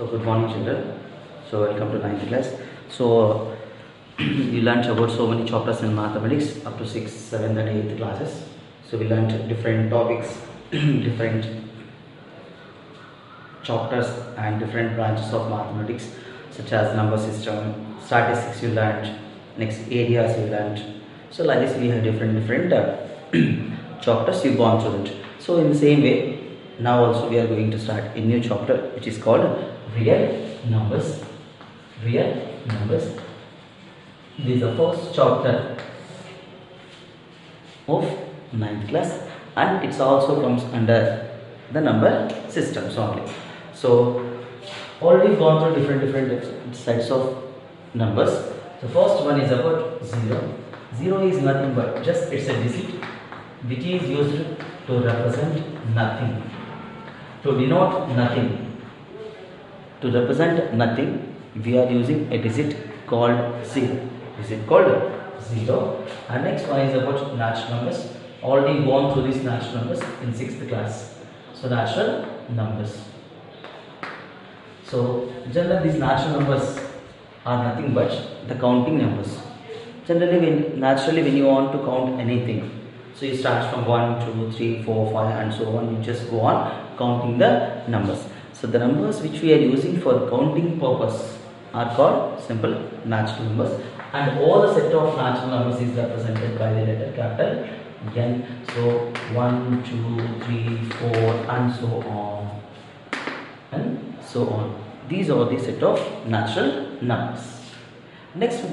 So good morning children. So welcome to 9th class. So you learned about so many chapters in mathematics up to 6th, 7th and 8th classes. So we learned different topics, different chapters and different branches of mathematics such as number system, statistics you learned, next areas you learned. So like this we have different chapters you gone through it. So in the same way now also we are going to start a new chapter which is called real numbers. Real numbers. This is the first chapter of 9th class and it also comes under the number systems only. So already gone through different sets of numbers. The first one is about 0. 0 is nothing but just it's a digit which is used to represent nothing, to denote nothing. To represent nothing, we are using a digit called 0. Digit called 0. And next one is about natural numbers. Already gone through these natural numbers in 6th class. So natural numbers. So generally these natural numbers are nothing but the counting numbers. Generally naturally when you want to count anything, so you start from 1, 2, 3, 4, 5 and so on, you just go on counting the numbers. So the numbers which we are using for counting purpose are called simple natural numbers, and all the set of natural numbers is represented by the letter capital N. So 1, 2, 3, 4 and so on and so on. These are the set of natural numbers. Next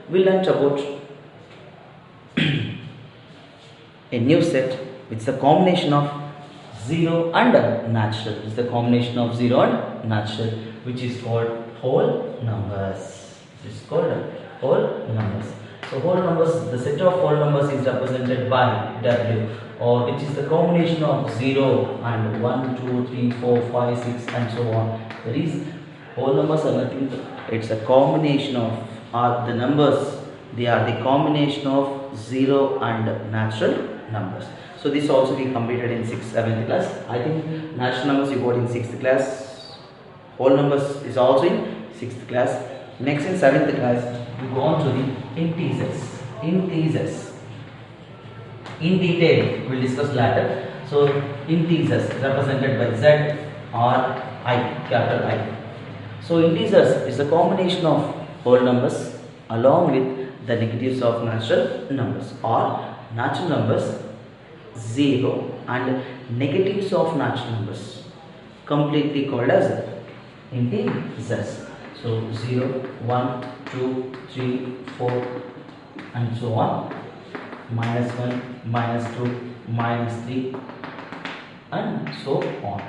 we learnt about a new set which is a combination of 0 and natural. It's the combination of 0 and natural which is called whole numbers. It's called whole numbers. So whole numbers, the set of whole numbers is represented by W, or which is the combination of 0 and 1, 2, 3, 4, 5, 6 and so on. That is, whole numbers are nothing, it's a combination of the numbers. They are the combination of 0 and natural numbers. So this also we completed in 6th, 7th class. I think natural numbers you got in 6th class. Whole numbers is also in 6th class. Next in 7th class we go on to the integers. Integers. In detail we will discuss later. So integers represented by Z or I, capital I. So integers is a combination of whole numbers along with the negatives of natural numbers, or natural numbers 0 and negatives of natural numbers, completely called as integers. So 0, 1, 2, 3, 4 and so on, minus 1, minus 2, minus 3 and so on.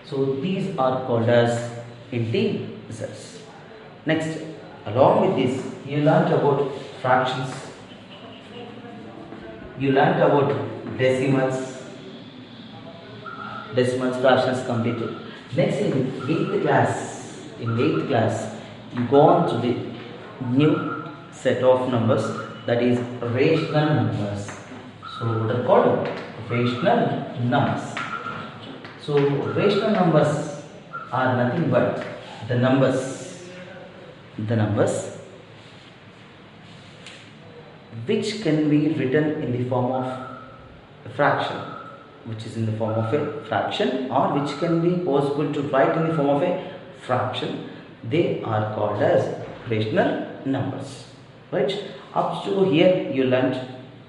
So these are called as integers. Next, along with this you learnt about fractions, you learnt about decimals, fractions completed. Next in 8th class, you go on to the new set of numbers, that is rational numbers. So what are called rational numbers. So rational numbers are nothing but the numbers which can be written in the form of a fraction, which is in the form of a fraction, or which can be possible to write in the form of a fraction. They are called as rational numbers. Right? Up to here you learnt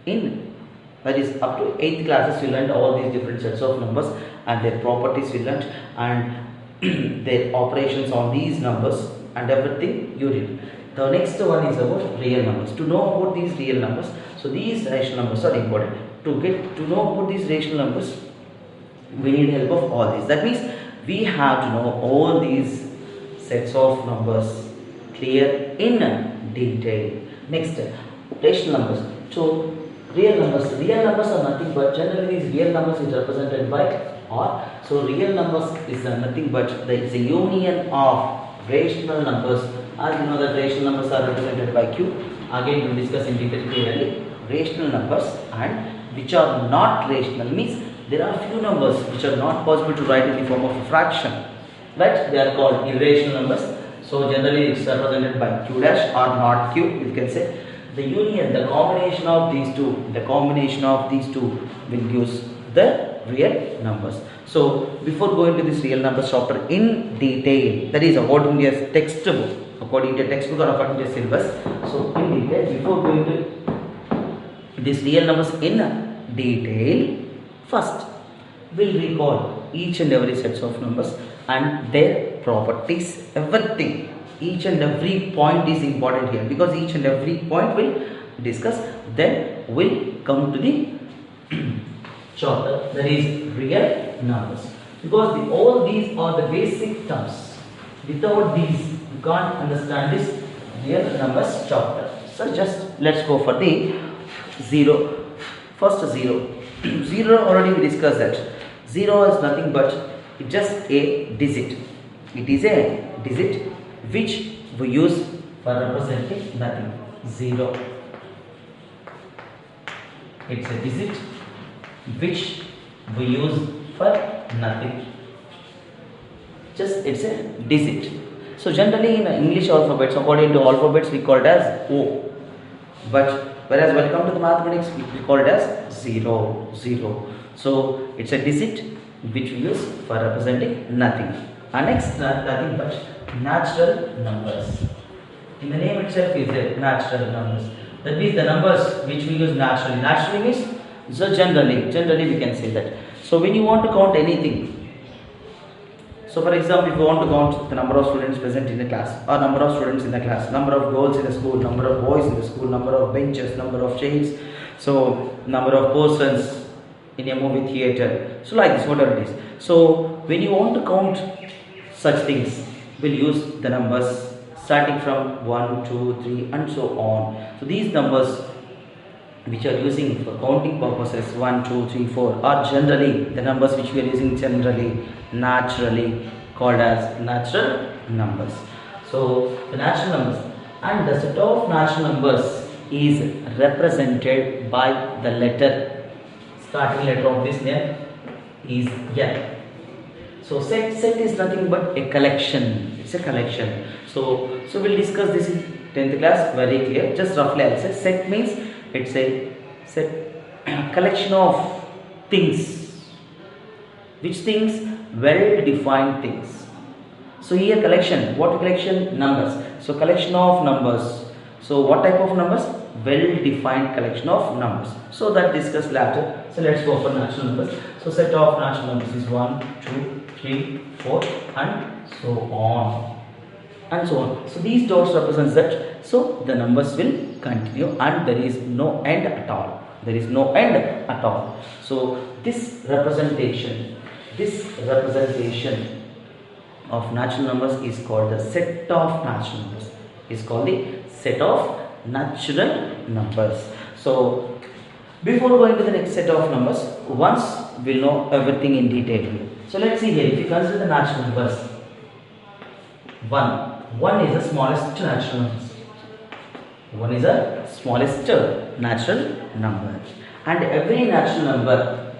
that is up to 8th classes you learnt all these different sets of numbers and their properties you learnt, and their operations on these numbers and everything you did. The next one is about real numbers. To know about these real numbers, so these rational numbers are important. To know about these rational numbers, we need help of all these. That means we have to know all these sets of numbers clear in detail. Next, rational numbers. So real numbers are nothing but generally these real numbers is represented by R. So real numbers is nothing but it's a union of rational numbers. As you know that rational numbers are represented by Q. Again we will discuss in detail clearly. Rational numbers and which are not rational means there are few numbers which are not possible to write in the form of a fraction. right? They are called irrational numbers. So generally it's represented by q dash or not q, you can say. The union, the combination of these two, will give the real numbers. So before going to this real numbers chapter in detail, that is according to your textbook, or according to your syllabus. So in detail, before going to this real numbers in detail, first we'll recall each and every sets of numbers and their properties, everything. Each and every point is important here, because each and every point will discuss. Then we'll come to the chapter, that is real numbers, because all these are the basic terms. Without these you can't understand this real numbers chapter. So just let's go for the zero. First zero. Zero already we discussed that. Zero is nothing but just a digit. It is a digit which we use for representing nothing. Zero. It's a digit which we use for nothing. Just it's a digit. So generally in English alphabets, according to alphabets, we call it as O. But whereas when it comes to the mathematics, we call it as zero. So it's a digit which we use for representing nothing. And next, nothing but natural numbers. In the name itself is a natural numbers. That means the numbers which we use naturally. Naturally means, so generally we can say that. So when you want to count anything, so for example, if you want to count the number of students present in the class, or number of students in the class, number of girls in the school, number of boys in the school, number of benches, number of chairs, so number of persons in a movie theater, so like this, whatever it is. So when you want to count such things, we'll use the numbers starting from 1, 2, 3 and so on. So these numbers which are using for counting purposes, 1, 2, 3, 4, are generally the numbers which we are using generally, naturally, called as natural numbers. So the natural numbers, and the set of natural numbers is represented by the letter, starting letter of this name is N. So set is nothing but a collection. It's a collection. So we'll discuss this in 10th class very clear. Just roughly I'll say set means it's a collection of things. Which things? Well defined things. So here collection. What collection? Numbers. So collection of numbers. So what type of numbers? Well defined collection of numbers. So that discussed later. So let's go for natural numbers. So set of natural numbers is 1, 2, 3, 4 and so on. And so on. So these dots represents that. So the numbers will continue and there is no end at all. There is no end at all. So this representation of natural numbers is called the set of natural numbers. Is called the set of natural numbers. So before going to the next set of numbers, once we'll know everything in detail here. So let's see here. If you consider the natural numbers, 1 is the smallest natural number. 1 is the smallest natural number, and every natural number,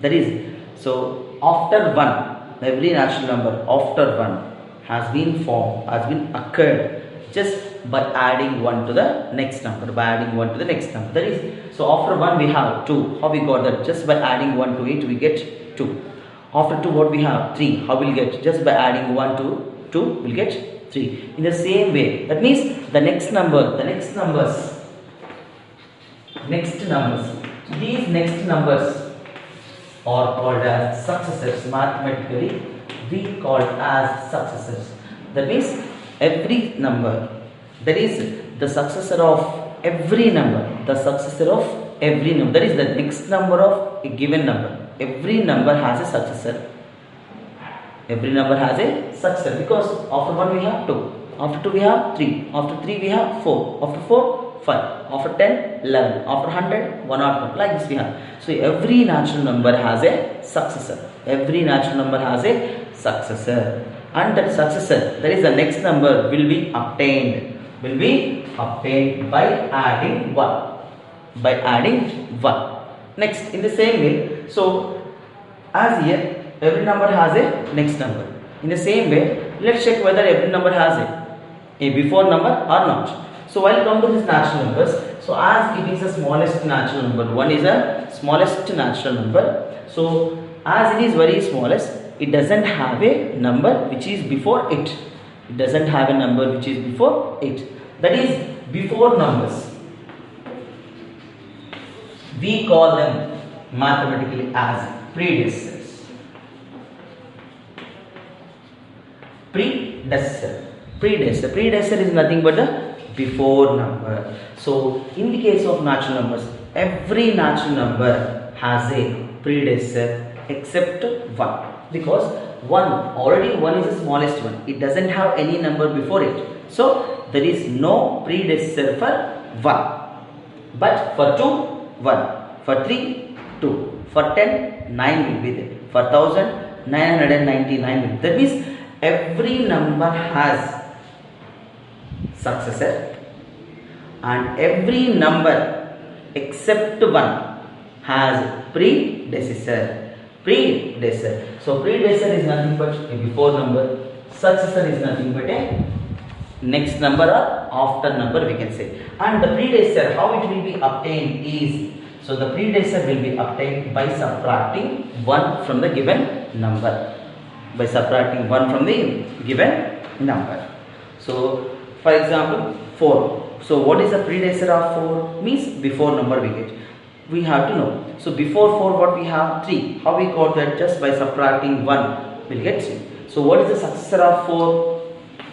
that is, so after 1, every natural number after 1 has been occurred just by adding 1 to the next number, That is, so after 1 we have 2. How we got that? Just by adding 1 to it we get 2. After 2 what we have? 3. How will get? Just by adding 1 to 2 we'll get 3. In the same way, that means the next numbers. So these next numbers are called as successors. Mathematically we call as successors. That means every number, that is the successor of every number, that is the next number of a given number. Every number has a successor. Because after 1 we have 2, after 2 we have 3, after 3 we have 4, after 4 5, after 10 11, after 100 101, like this we have. So every natural number has a successor. And that successor, that is the next number, will be obtained by adding 1. Next, in the same way, so as here every number has a next number. In the same way, let's check whether every number has a before number or not. So while come to this natural numbers, so as it is the smallest natural number, 1 is the smallest natural number. So as it is very smallest, it doesn't have a number which is before it. It doesn't have a number which is before it. That is before numbers. We call them mathematically as predecessors. Predecessor is nothing but the before number. So in the case of natural numbers, every natural number has a predecessor except 1, because 1 is the smallest one. It doesn't have any number before it. So there is no predecessor for 1. But for 2, 1. For 3, 2. For 10, 9 will be there. For 1000, 999 will be there. That means every number has successor, and every number except 1 has predecessor. So predecessor is nothing but a before number. Successor is nothing but a next number or after number, we can say. And the predecessor, how it will be obtained is, so the predecessor will be obtained by subtracting 1 from the given number. By subtracting 1 from the given number. So for example, 4. So what is the predecessor of 4? Means before number we get. We have to know. So before 4 what we have? 3. How we got that? Just by subtracting 1 we'll get 3. So what is the successor of 4?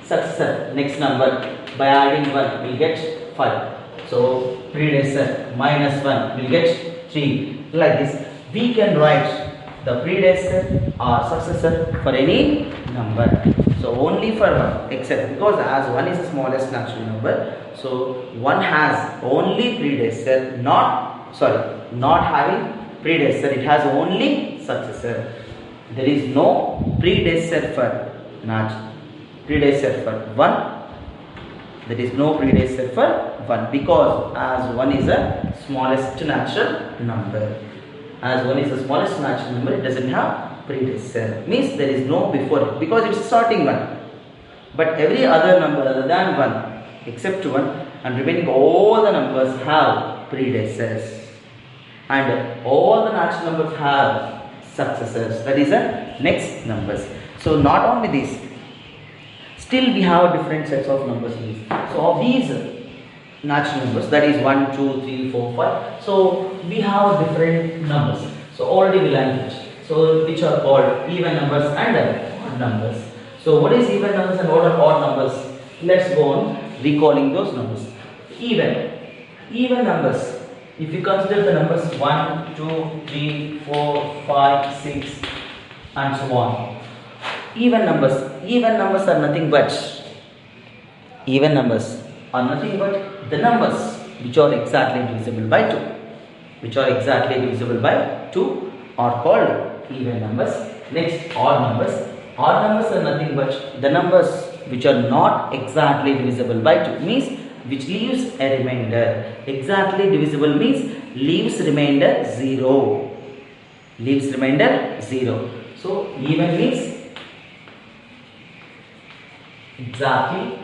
Successor, next number. By adding 1 we'll get 5. So predecessor minus 1 we'll get 3. Like this we can write the predecessor or successor for any number. So only for 1, except because as 1 is the smallest natural number, so 1 has only predecessor, not having predecessor, it has only successor. There is no predecessor for 1. There is no predecessor for 1, because as 1 is the smallest natural number. As 1 is the smallest natural number, it doesn't have predecessor. Means there is no before it, because it's starting 1. But every other number other than 1, except 1, and remaining all the numbers have predecessors. And all the natural numbers have successors. That is the next numbers. So not only this, still we have different sets of numbers in this. So of these natural numbers, that is 1, 2, 3, 4, 5. So we have different numbers. So already we learned it. So which are called even numbers and odd numbers. So what is even numbers and what are odd numbers? Let's go on recalling those numbers. Even numbers. If you consider the numbers 1, 2, 3, 4, 5, 6 and so on. Even numbers are nothing but the numbers which are exactly divisible by 2 are called even numbers. Next, odd numbers. Odd numbers are nothing but the numbers which are not exactly divisible by 2, means which leaves a remainder. Exactly divisible means leaves remainder 0. So even means exactly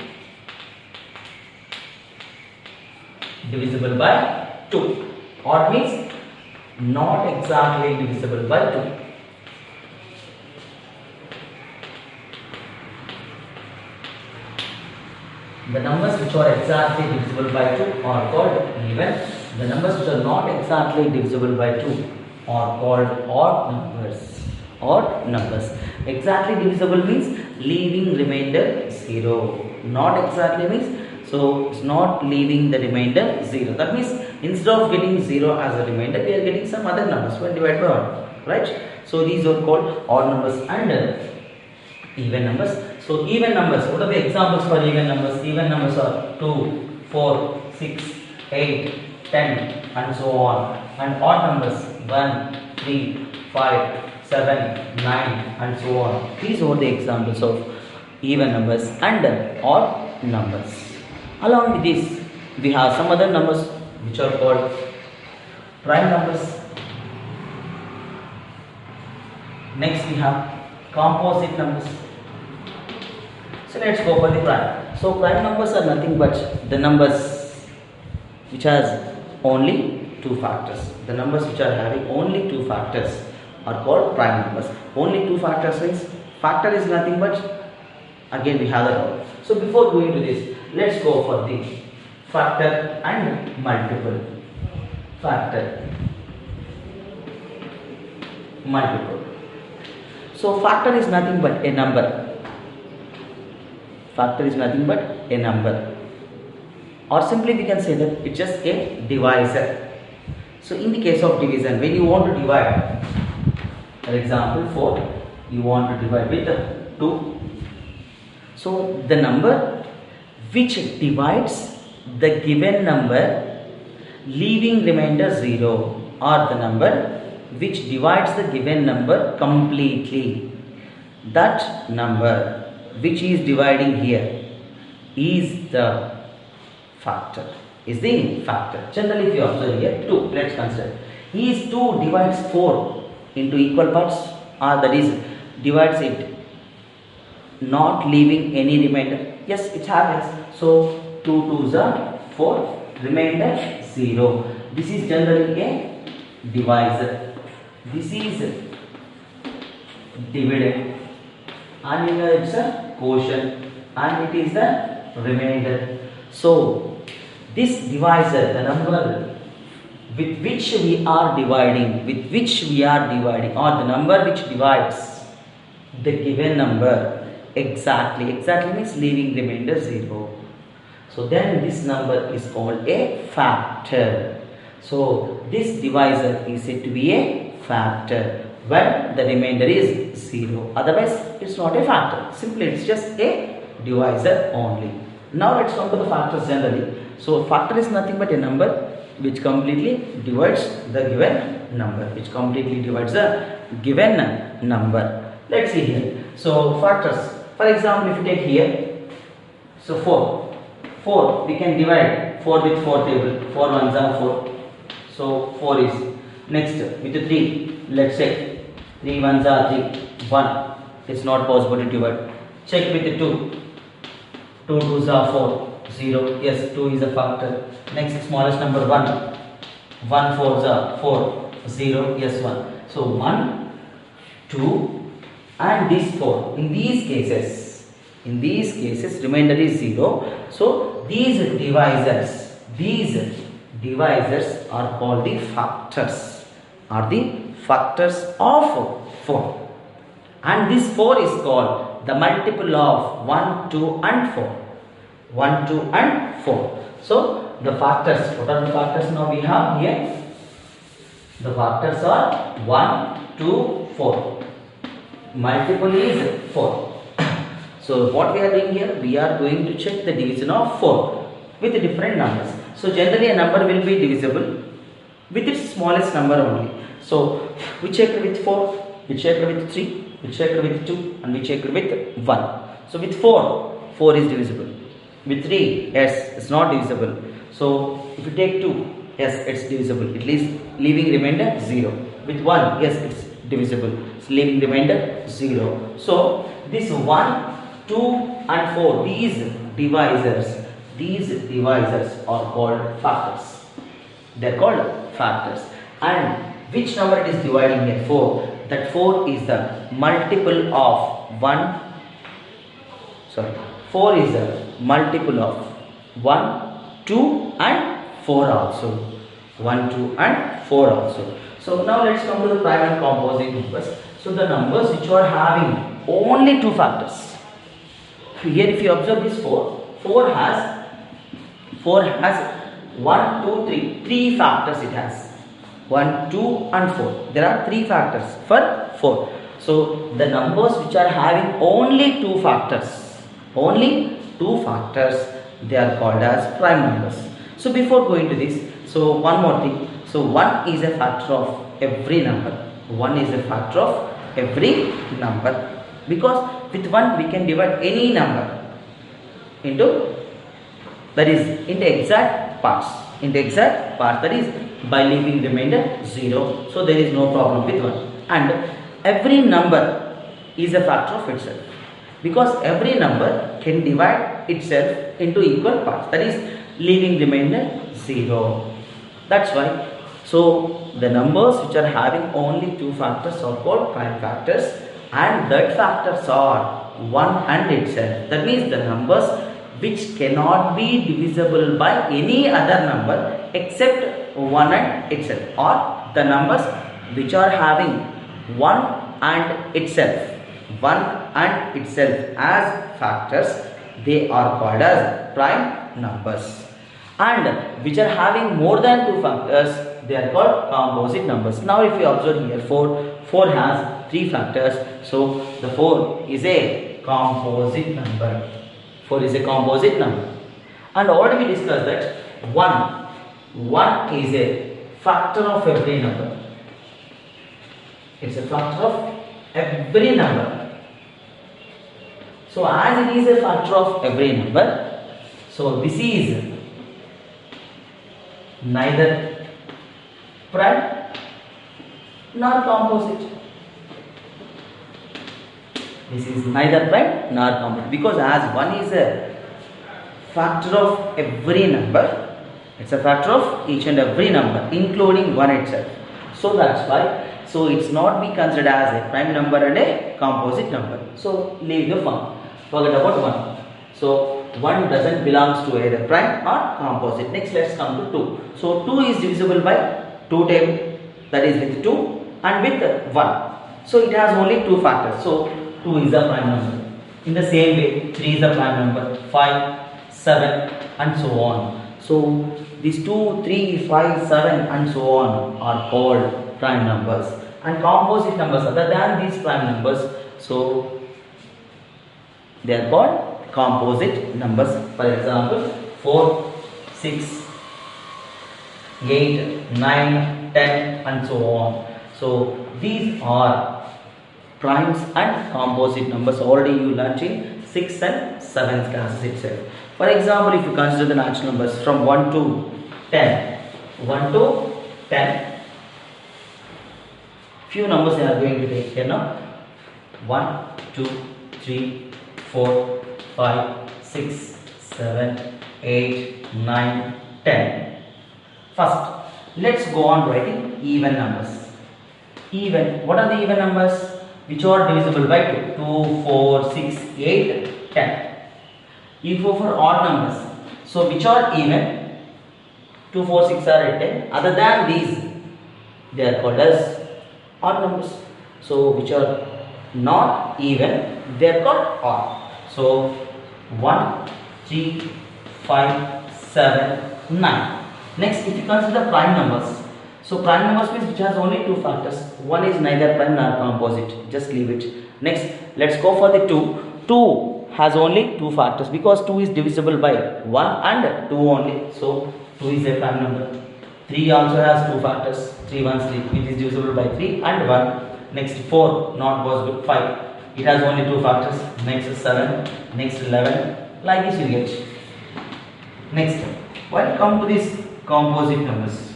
divisible by 2. Odd means not exactly divisible by 2. The numbers which are exactly divisible by 2 are called even. The numbers which are not exactly divisible by 2 are called odd numbers. Exactly divisible means leaving remainder 0. Not exactly means, so it's not leaving the remainder 0. That means instead of getting 0 as a remainder, we are getting some other numbers when divided by 1. Right? So these are called odd numbers and even numbers. So even numbers, what are the examples for even numbers? Even numbers are 2, 4, 6, 8, 10 and so on. And odd numbers 1, 3, 5, 7, 9 and so on. These are the examples of even numbers and odd numbers. Along with this, we have some other numbers which are called prime numbers. Next we have composite numbers. So let's go for the prime. So prime numbers are nothing but the numbers which has only two factors. The numbers which are having only two factors are called prime numbers. Only two factors means factor is nothing but, again we have the rule. So before going to this, let's go for the factor and multiple. Factor, multiple. So factor is nothing but a number. Factor is nothing but a number, or simply we can say that it's just a divisor. So in the case of division, when you want to divide, for example 4, you want to divide with 2. So the number which divides the given number leaving remainder 0, or the number which divides the given number completely, that number which is dividing here is the factor. Is the factor. Generally if you observe here 2, let's consider. Is 2 divides 4 into equal parts, or that is divides it not leaving any remainder? Yes, it happens. So 2 2s are 4, remainder 0. This is generally a divisor. This is dividend, and it's a quotient, and it is the remainder. So this divisor, the number with which we are dividing, or the number which divides the given number exactly means leaving remainder 0. So then this number is called a factor. So this divisor is said to be a factor when the remainder is 0. Otherwise it's not a factor. Simply it's just a divisor only. Now let's come to the factors generally. So factor is nothing but a number which completely divides the given number. Let's see here. So factors. For example, if you take here, so 4 we can divide 4 with 4 table. 4 ones are 4. So 4 is next with the 3. Let's check. 3 ones are 3. 1. It's not possible to divide. Check with the 2. 2 twos are 4. 0. Yes, 2 is a factor. Next smallest number 1. 1 fours are 4. 0. Yes, 1. So 1, 2 and this 4. In these cases remainder is 0. So these divisors are called the factors. Of 4. And this 4 is called the multiple of 1, 2 and 4. 1, 2 and 4. So the factors, what are the factors now we have here? The factors are 1, 2, 4. Multiple is 4. So what we are doing here, we are going to check the division of 4 with different numbers. So generally a number will be divisible with its smallest number only. So we checked with 4, we checked with 3, we checked with 2 and we checked with 1. So with 4 is divisible. With 3, yes, it's not divisible. So if you take 2, yes, it's divisible. It leaves leaving remainder 0. With 1, yes, it's divisible. It's leaving remainder 0. So this 1, 2 and 4, these divisors are called factors. They are called factors. And which number it is dividing here? 4. That 4 is the multiple of 1. 4 is the multiple of 1, 2 and 4 also. 1, 2 and 4 also. So now let's come to the prime and composite numbers. So the numbers which are having only two factors. Here if you observe this 4 has 1, 2, 3. 3 factors it has. 1, 2 and 4. There are 3 factors for 4. So the numbers which are having only two factors, they are called as prime numbers. So before going to this, so one more thing. So 1 is a factor of every number. 1 is a factor of every number, because with 1 we can divide any number into exact parts. That is by leaving remainder 0. So there is no problem with 1. And every number is a factor of itself, because every number can divide itself into equal parts, that is leaving remainder 0. That's why. So the numbers which are having only two factors are called prime factors, and that factors are 1 and itself. That means the numbers which cannot be divisible by any other number except 1 and itself, or the numbers which are having 1 and itself as factors, they are called as prime numbers. And which are having more than two factors, they are called composite numbers. Now if you observe here, 4 has 3 factors, so the 4 is a composite number. 4 is a composite number. And already we discussed that 1 is a factor of every number. It's a factor of every number. So as it is a factor of every number, so this is neither prime nor composite. This is neither prime nor composite, because as 1 is a factor of every number, it's a factor of each and every number including 1 itself. So that's why, so it's not be considered as a prime number and a composite number. So leave the 1, forget about 1. So 1 doesn't belongs to either prime or composite. Next let's come to 2. So 2 is divisible by 2 table, that is with 2 and with 1. So it has only two factors. So 2 is a prime number. In the same way 3 is a prime number, 5, 7 and so on. So these 2, 3, 5, 7 and so on are called prime numbers. And composite numbers other than these prime numbers, so they are called composite numbers. For example, 4, 6, 8, 9, 10 and so on. So these are primes and composite numbers. Already you learnt in 6th and 7th classes itself. For example, if you consider the natural numbers from 1 to 10, 1 to 10, few numbers I are going to take here now. 1, 2, 3, 4, 5, 6, 7, 8, 9, 10. First, let's go on writing even numbers. Even, what are the even numbers? Which are divisible by 2? 2, 4, 6, 8, 10. If for odd numbers, so which are even? 2, 4, 6 are 10. Other than these, they are called as odd numbers. So which are not even, they are called odd. So 1, 3, 5, 7, 9. Next, if you consider prime numbers, so prime numbers means which has only two factors. One is neither prime nor composite. Just leave it. Next, let's go for the 2. 2 has only two factors because 2 is divisible by 1 and 2 only. So 2 is a prime number. 3 also has two factors. 3 1 3, which is divisible by 3 and 1. Next 4, not possible. 5, it has only two factors. Next 7, next 11. Like this you get. Next, what come to these composite numbers?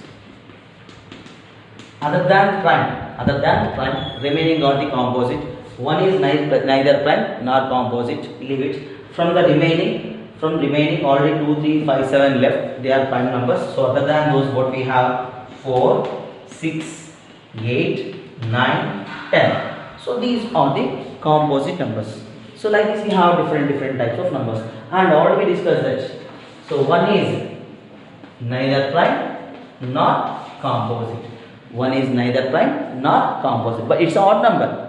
Other than prime, remaining are the composite. One is neither prime nor composite. Leave it. From remaining already 2, 3, 5, 7 left. They are prime numbers. So other than those, what we have 4, 6, 8, 9, 10. So these are the composite numbers. So like this we have different types of numbers, and already we discussed that. So one is neither prime nor composite. One is neither prime nor composite, but it's an odd number.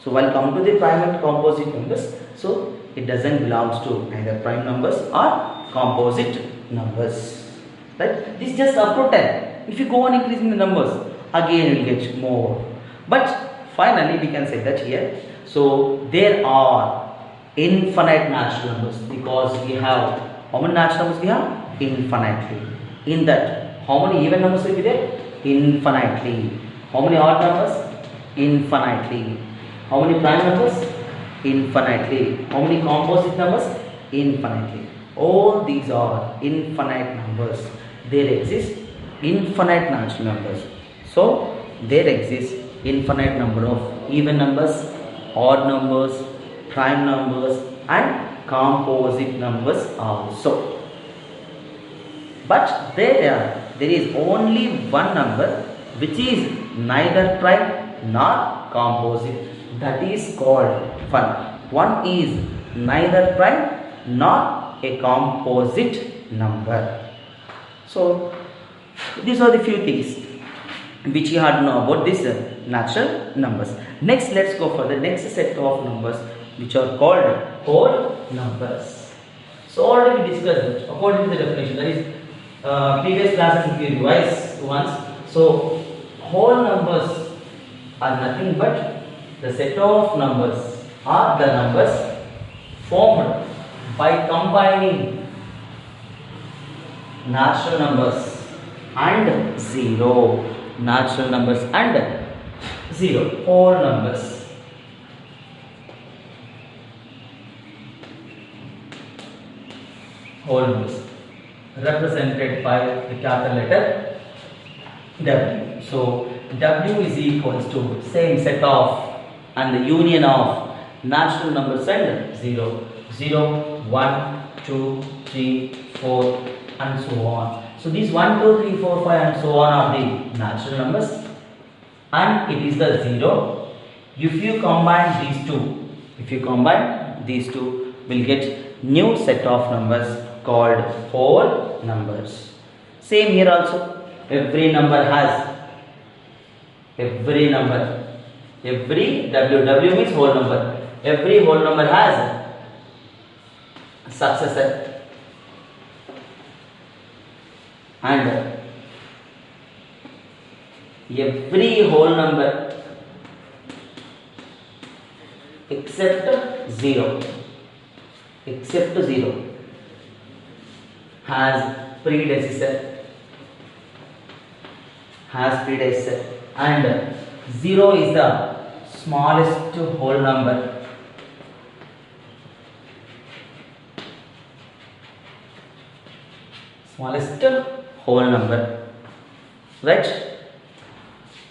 So while come to the prime and composite numbers, so it doesn't belongs to either prime numbers or composite numbers. Right? This is just up to 10. If you go on increasing the numbers, again you will get more. But finally we can say that here, so there are infinite natural numbers, because we have, how many natural numbers we have? Infinitely. In that, how many even numbers will be there? Infinitely. How many odd numbers? Infinitely. How many prime numbers? Infinitely. How many composite numbers? Infinitely. All these are infinite numbers. There exist infinite natural numbers. So there exists infinite number of even numbers, odd numbers, prime numbers and composite numbers also. But there is only one number which is neither prime nor composite. That is called fun. One is neither prime nor a composite number. So these are the few things which you have to know about this natural numbers. Next, let's go for the next set of numbers which are called whole numbers. So already we discussed it according to the definition, that is previous classes if you revise once. So whole numbers are nothing but the set of numbers or the numbers formed by combining natural numbers and zero. Natural numbers and zero, whole numbers. Whole numbers represented by the capital letter W. So W is equals to same set of and the union of natural numbers and 0, 0, 1, 2, 3, 4 and so on. So these 1, 2, 3, 4, 5 and so on are the natural numbers and it is the 0. If you combine these two, we'll get new set of numbers called whole numbers. Same here also, every W means whole number. Every whole number has successor. And every whole number except 0 has predecessor and 0 is the smallest whole number. Smallest whole number, right?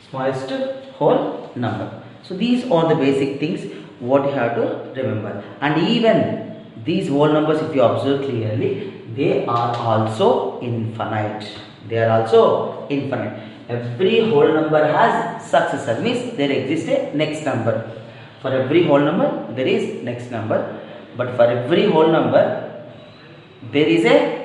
Smallest whole number. So these are the basic things what you have to remember. And even these whole numbers, if you observe clearly, they are also infinite. Every whole number has successor, means there exists a next number. For every whole number there is next number, but for every whole number there is a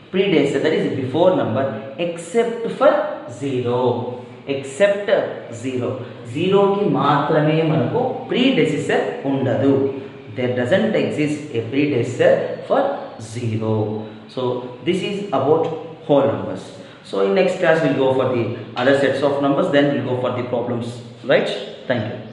predecessor, that is before number, except for 0. Except 0 ki maatrame manaku predecessor undadu. There doesn't exist a predecessor for 0. So this is about whole numbers. So in next class we'll go for the other sets of numbers, then we'll go for the problems, right? Thank you.